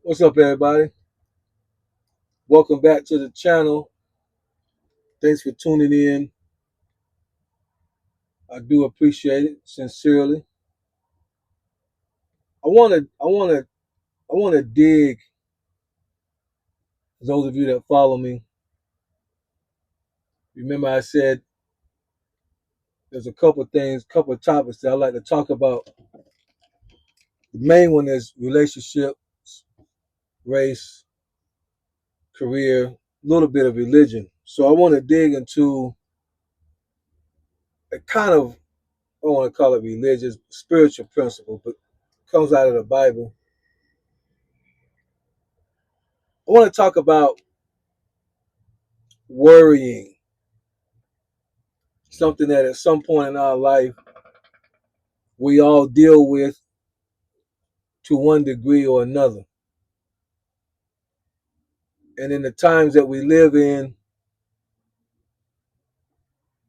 What's up, everybody? Welcome back to the channel. Thanks for tuning in. I do appreciate it sincerely. I want to dig. Those of you that follow me, remember I said there's a couple of things, couple of topics that I like to talk about. The main one is relationships, race, career, a little bit of religion. So I want to dig into a kind of, I don't want to call it religious, spiritual principle, but it comes out of the Bible. I want to talk about worrying, something that at some point in our life we all deal with to one degree or another. And in the times that we live in,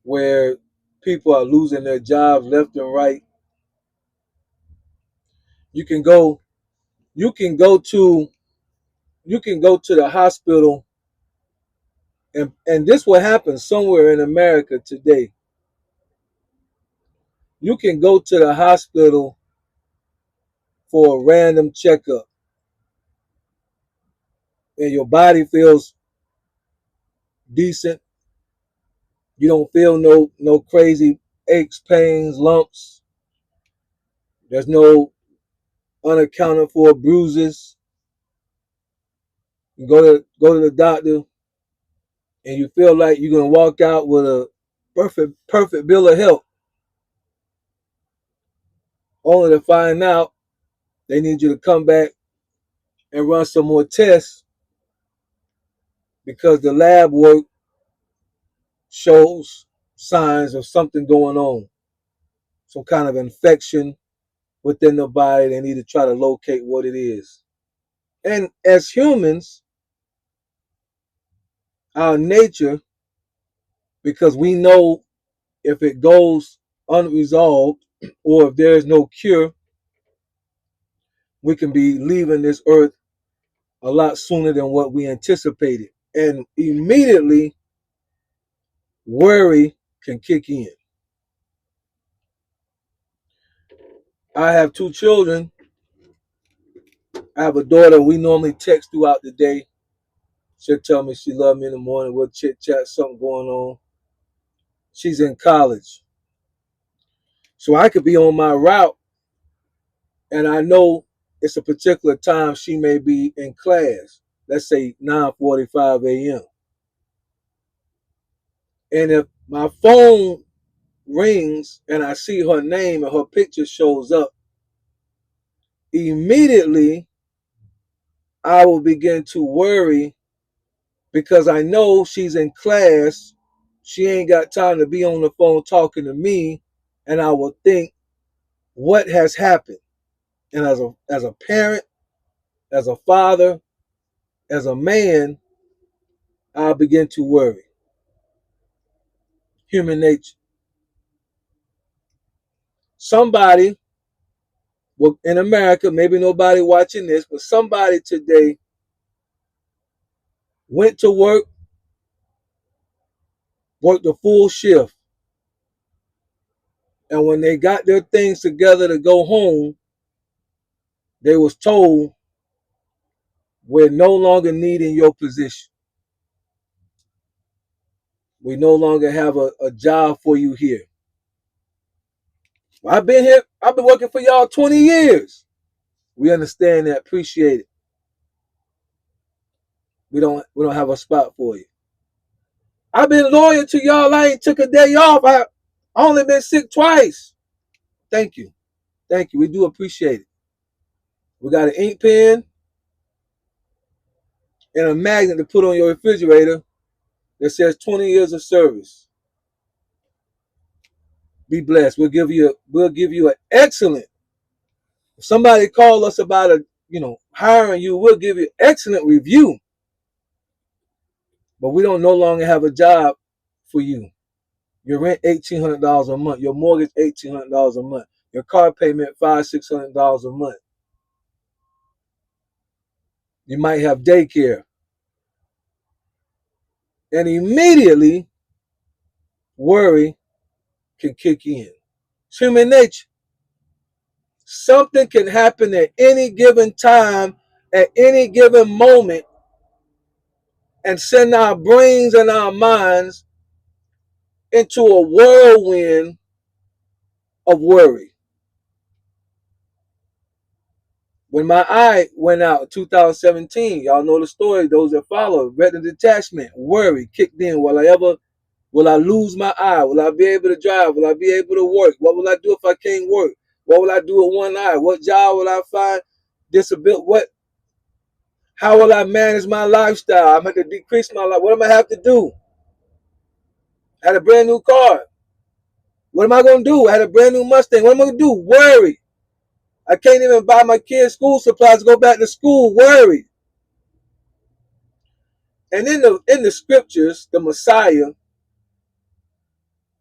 where people are losing their jobs left and right, you can go you can go to you can go to the hospital, and this will happen somewhere in America today. You can go to the hospital for a random checkup and your body feels decent. You don't feel no crazy aches, pains, lumps. There's no unaccounted for bruises. You go to the doctor and you feel like you're gonna walk out with a perfect bill of health, only to find out they need you to come back and run some more tests because the lab work shows signs of something going on, some kind of infection within the body. They need to try to locate what it is. And as humans, our nature, because we know if it goes unresolved or if there is no cure, we can be leaving this earth a lot sooner than what we anticipated. And immediately, worry can kick in. I have two children. I have a daughter. We normally text throughout the day. She'll tell me she loves me in the morning. We'll chit chat, something going on. She's in college. So I could be on my route and I know it's a particular time she may be in class. Let's say 9:45 a.m. And if my phone rings and I see her name and her picture shows up, immediately I will begin to worry because I know she's in class. She ain't got time to be on the phone talking to me, and I will think, what has happened? And as a parent, as a father, as a man, I'll begin to worry. Human nature. Somebody in America, maybe nobody watching this, but somebody today went to work, worked a full shift, and when they got their things together to go home, they was told, we're no longer needing your position. We no longer have a job for you here. Well, I've been here, I've been working for y'all 20 years. We understand that, appreciate it. We don't have a spot for you. I've been loyal to y'all. I ain't took a day off. I only been sick twice. Thank you. Thank you. We do appreciate it. We got an ink pen and a magnet to put on your refrigerator that says 20 years of service. Be blessed. We'll give you an excellent. If somebody call us about hiring you, we'll give you excellent review. But we don't no longer have a job for you. Your rent $1,800 a month. Your mortgage $1,800 a month. Your car payment $500-600 a month. You might have daycare. And immediately worry can kick in. It's human nature. Something can happen at any given time, at any given moment, and send our brains and our minds into a whirlwind of worry. When my eye went out in 2017, y'all know the story, those that follow, retina detachment, worry kicked in. Will I lose my eye? Will I be able to drive? Will I be able to work? What will I do if I can't work? What will I do with one eye? What job will I find? Disability? How will I manage my lifestyle? I'm going to decrease my life. What am I have to do? I had a brand new car. What am I going to do? I had a brand new Mustang. What am I going to do? Worry. I can't even buy my kids school supplies to go back to school. Worry. And in the scriptures, the Messiah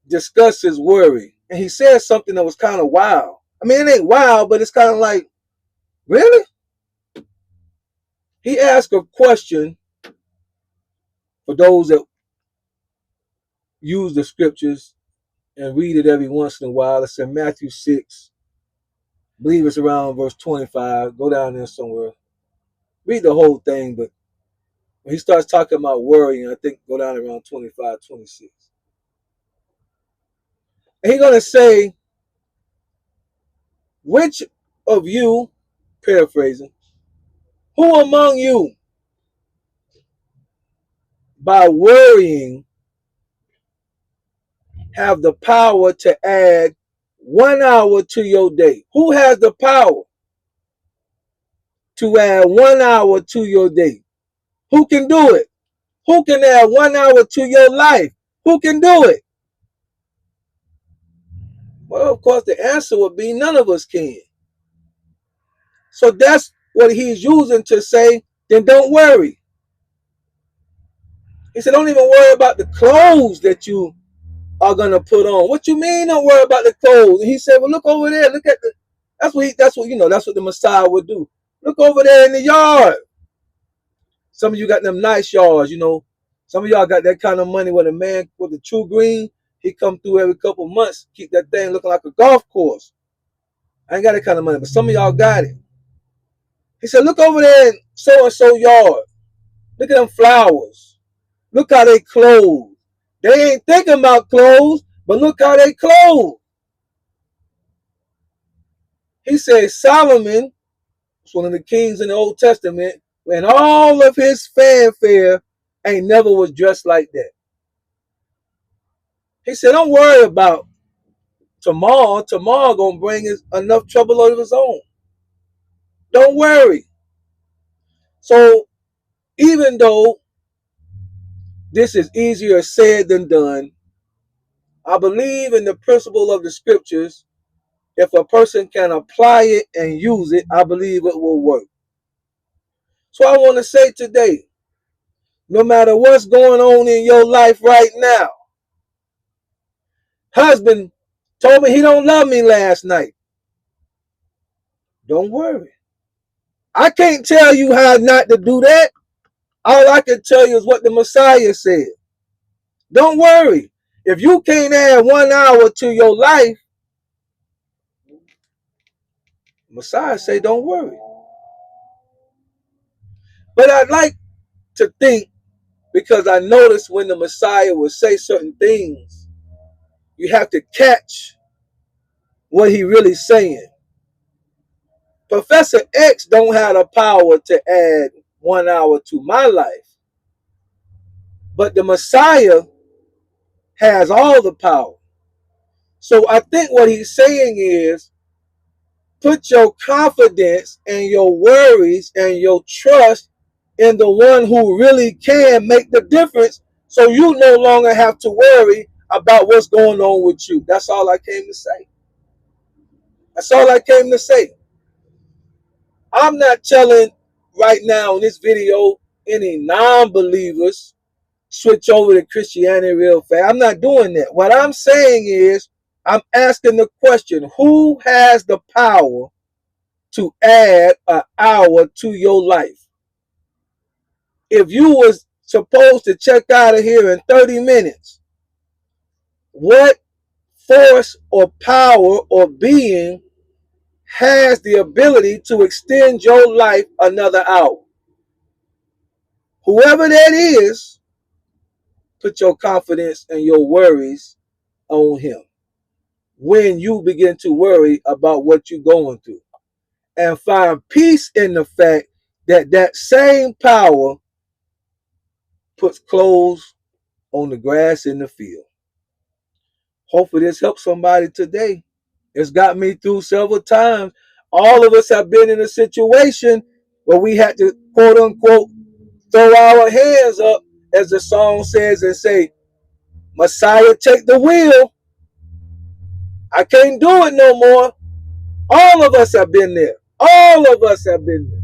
discusses worry. And he says something that was kind of wild. I mean, it ain't wild, but it's kind of like, really? He asked a question for those that use the scriptures and read it every once in a while. It's in Matthew 6. I believe it's around verse 25. Go down there somewhere. Read the whole thing, but when he starts talking about worrying, I think go down around 25, 26. And he's going to say, which of you, paraphrasing, who among you, by worrying, have the power to add 1 hour to your day? Who has the power to add 1 hour to your day? Who can do it? Who can add 1 hour to your life? Who can do it? Well, of course, the answer would be none of us can. So that's what he's using to say, then don't worry. He said, don't even worry about the clothes that you are going to put on. What you mean don't worry about the clothes? And he said, well, look over there. Look at that's what the Messiah would do. Look over there in the yard. Some of you got them nice yards, Some of y'all got that kind of money where the man with the true green, he come through every couple months, keep that thing looking like a golf course. I ain't got that kind of money, but some of y'all got it. He said, look over there in so-and-so yard. Look at them flowers. Look how they clothes. They ain't thinking about clothes, but look how they clothes. He said Solomon was one of the kings in the Old Testament, when all of his fanfare ain't never was dressed like that. He said, don't worry about tomorrow. Tomorrow gonna bring us enough trouble of his own. Don't worry. So even though this is easier said than done, I believe in the principle of the scriptures. If a person can apply it and use it, I believe it will work. So I want to say today, no matter what's going on in your life right now, husband told me he don't love me last night. Don't worry. I can't tell you how not to do that. All I can tell you is what the Messiah said. Don't worry. If you can't add 1 hour to your life, Messiah say don't worry. But I'd like to think, because I noticed when the Messiah would say certain things, you have to catch what he really saying. Professor X don't have the power to add 1 hour to my life, but the Messiah has all the power. So I think what he's saying is, put your confidence and your worries and your trust in the one who really can make the difference, so you no longer have to worry about what's going on with you. That's all I came to say. That's all I came to say. I'm not telling right now in this video any non-believers switch over to Christianity real fast. I'm not doing that. What I'm saying is, I'm asking the question, who has the power to add an hour to your life? If you was supposed to check out of here in 30 minutes, what force or power or being has the ability to extend your life another hour? Whoever that is, put your confidence and your worries on him when you begin to worry about what you're going through, and find peace in the fact that that same power puts clothes on the grass in the field. Hopefully this helps somebody today. It's got me through several times. All of us have been in a situation where we had to, quote unquote, throw our hands up, as the song says, and say, Messiah, take the wheel. I can't do it no more. All of us have been there. All of us have been there.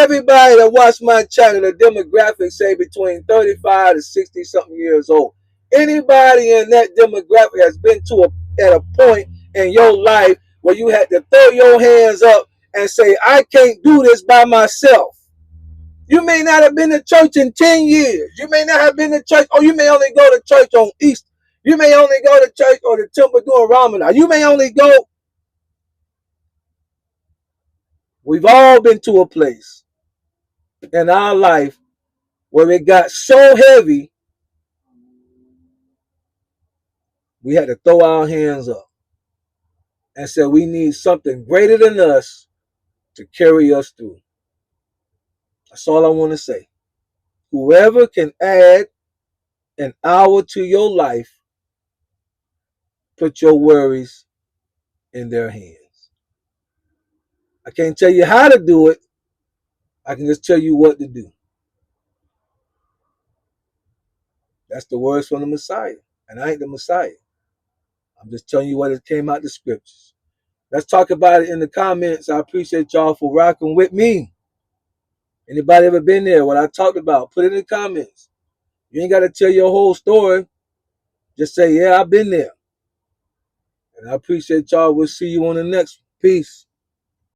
Everybody that watched my channel, the demographic say between 35 to 60 something years old. Anybody in that demographic has been at a point in your life where you had to throw your hands up and say, I can't do this by myself. You may not have been to church in 10 years. You may not have been to church, or you may only go to church on Easter. You may only go to church or the temple doing Ramadan. You may only go. We've all been to a place in our life where it got so heavy, we had to throw our hands up and say we need something greater than us to carry us through. That's all I want to say. Whoever can add an hour to your life, put your worries in their hands. I can't tell you how to do it. I can just tell you what to do. That's the words from the Messiah. And I ain't the Messiah. I'm just telling you what it came out the scriptures. Let's talk about it in the comments. I appreciate y'all for rocking with me. Anybody ever been there? What I talked about, put it in the comments. You ain't got to tell your whole story. Just say, yeah, I've been there. And I appreciate y'all. We'll see you on the next one. Peace.